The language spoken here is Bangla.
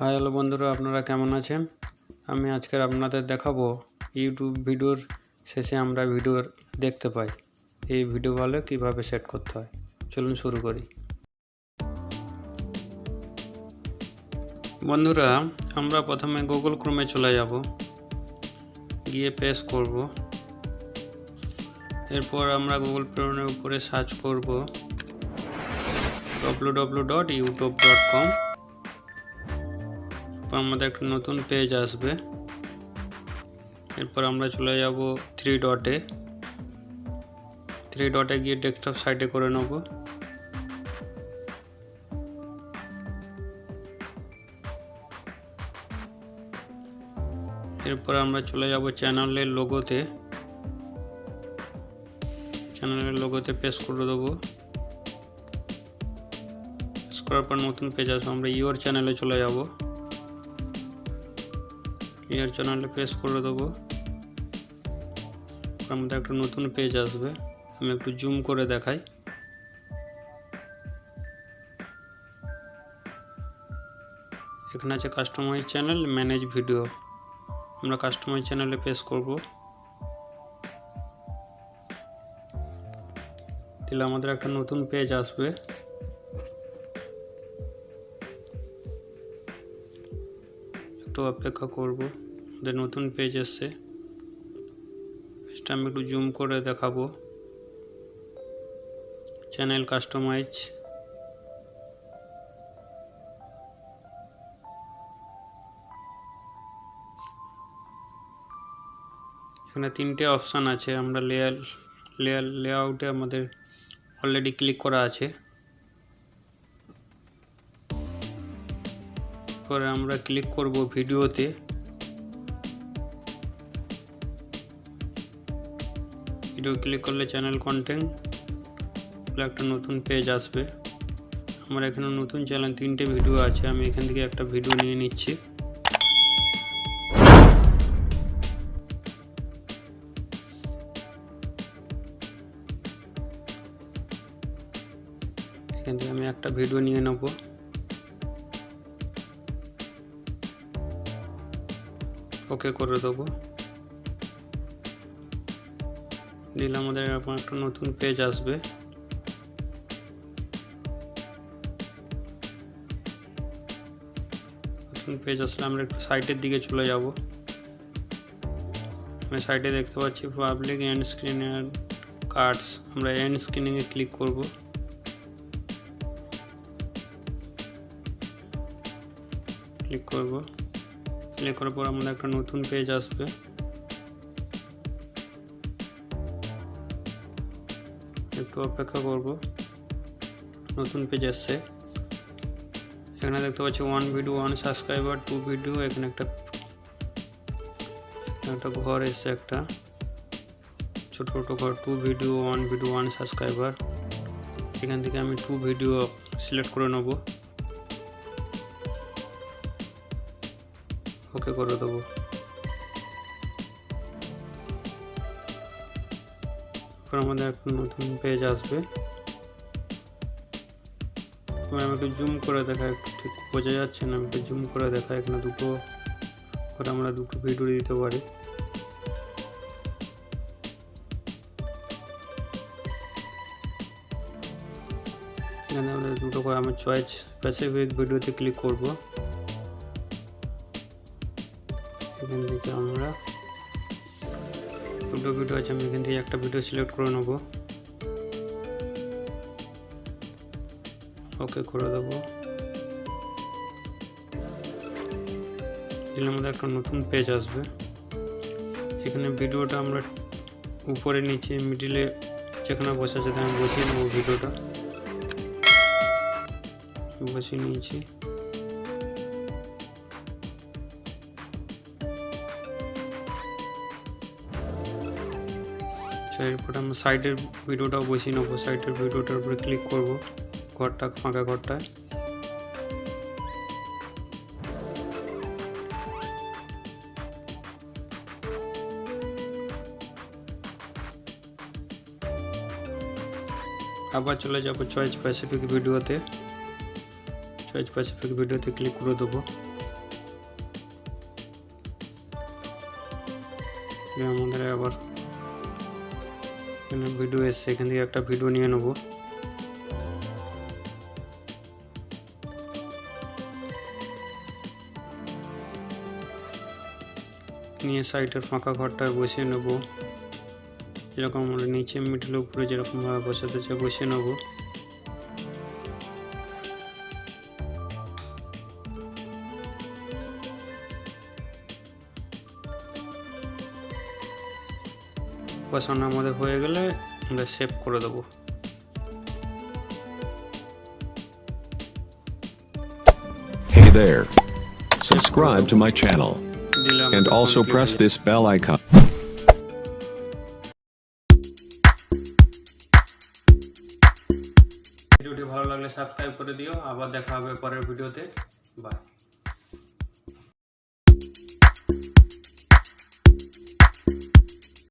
হাই হ্যালো বন্ধুরা, আপনারা কেমন আছেন? আমি আজকের আপনাদের দেখাবো ইউটিউব ভিডিওর শেষে আমরা ভিডিও দেখতে পাই এই ভিডিও ভালো কীভাবে সেট করতে হয়। চলুন শুরু করি। বন্ধুরা, আমরা প্রথমে গুগল ক্রোমে চলে যাব, গিয়ে পেস্ট করব। এরপর আমরা গুগল ক্রোমের উপরে সার্চ করব www.youtube.com। আমাদের একটা নতুন পেজ আসবে। এরপর আমরা চলে যাব থ্রি ডটে গিয়ে ডেস্কটপ সাইটে করে নেব। এরপর আমরা চলে যাব চ্যানেলের লোগোতে পেস্ট করে দেবো। পেস্ট করার পর নতুন পেজ আসবে। আমরা ইওর চ্যানেলে চলে যাব, ইওর চ্যানেলে পেস্ট করে দেবো। আমাদের একটা নতুন পেজ আসবে। আমি একটু জুম করে দেখাই। এখানে আছে কাস্টমাইজ চ্যানেল, ম্যানেজ ভিডিও। আমরা কাস্টমাইজ চ্যানেলে পেস্ট করব। দিলে আমাদের একটা নতুন পেজ আসবে। একটু অপেক্ষা করব, আমাদের নতুন পেজ এসছে। পেজটা আমি একটু জুম করে দেখাবো। চ্যানেল কাস্টমাইজ, এখানে তিনটে অপশান আছে। আমরা লেআউটে আমাদের অলরেডি ক্লিক করা আছে। পরে আমরা ক্লিক করব ভিডিওতে। ভিডিও ক্লিক করলে চ্যানেল কন্টেন্ট একটা নতুন পেজ আসবে। আমার এখানে নতুন চ্যানেল তিনটে ভিডিও আছে। আমি এখান থেকে একটা ভিডিও নিয়ে নিচ্ছি। এখান থেকে আমি একটা ভিডিও নিয়ে নেব। ওকে করে দেবো। দিলে আমাদের একটা নতুন পেজ আসবে। নতুন পেজ আসলে আমরা একটু সাইটের দিকে চলে যাব। আমি সাইটে দেখতে পাচ্ছি পাবলিক এন্ড স্ক্রিন কার্ডস। আমরা এন্ড স্ক্রিনিংয়ে ক্লিক করব। ক্লিক করার পর আমাদের একটা নতুন পেজ আসবে। একটু অপেক্ষা করব, নতুন পেজ আসছে। এখানে দেখতে পাচ্ছি 1 ভিডিও 1 সাবস্ক্রাইবার, 2 ভিডিও। এখানে একটা ঘর এসছে, একটা ছোট ঘর। 2 ভিডিও 1 ভিডিও 1 সাবস্ক্রাইবার। এখান থেকে আমি 2 ভিডিও সিলেক্ট করে নেব। ওকে করে দেবো। আমাদের একটা নতুন পেজ আসবে। আমি একটু জুম করে দেখাই, একটু ঠিক বোঝা যাচ্ছে না। আমি একটু জুম করে দেখাই। এখানে দুটো করে আমরা দুটো ভিডিও দিতে পারি। এখানে আমরা দুটো করে আমি চয়েস স্পেসিফিক ভিডিওতে ক্লিক করব। এখান থেকে আমরা দুটো ভিডিও আছে, আমি এখান থেকে একটা ভিডিও সিলেক্ট করে নেব। ওকে করে দেবো। দিলে আমাদের একটা নতুন পেজ আসবে। এখানে ভিডিওটা আমরা উপরে নিচে মিডিলে যেখানে বসে আছে আমি বসিয়ে নেব। ভিডিওটা বসিয়ে নিয়েছি। এরপর আমরা সাইডের ভিডিওটাও বসিয়ে নেবো। সাইডের ভিডিওটার উপরে ক্লিক করব, ফাঁকা ঘরটায়। আবার চলে যাব চয়েস স্পেসিফিক ভিডিওতে। চয়েস স্পেসিফিক ভিডিওতে ক্লিক করে দেবো। আমাদের আবার এখানে ভিডিও এসছে, এখান থেকে একটা ভিডিও নিয়ে নেব। নিয়ে সাইডের ফাঁকা ঘরটায় বসিয়ে নেব। যেরকম আমরা নিচে মিডল উপরে যেরকমভাবে বসাতে চাই বসিয়ে নেব। বসানো আমাদের হয়ে গেলে আমরা সেভ করে দেবো। Hey there. Subscribe to my channel. And also press this bell icon. ভিডিওটি ভালো লাগলে সাবস্ক্রাইব করে দিও। আবার দেখা হবে পরের ভিডিওতে। বাই।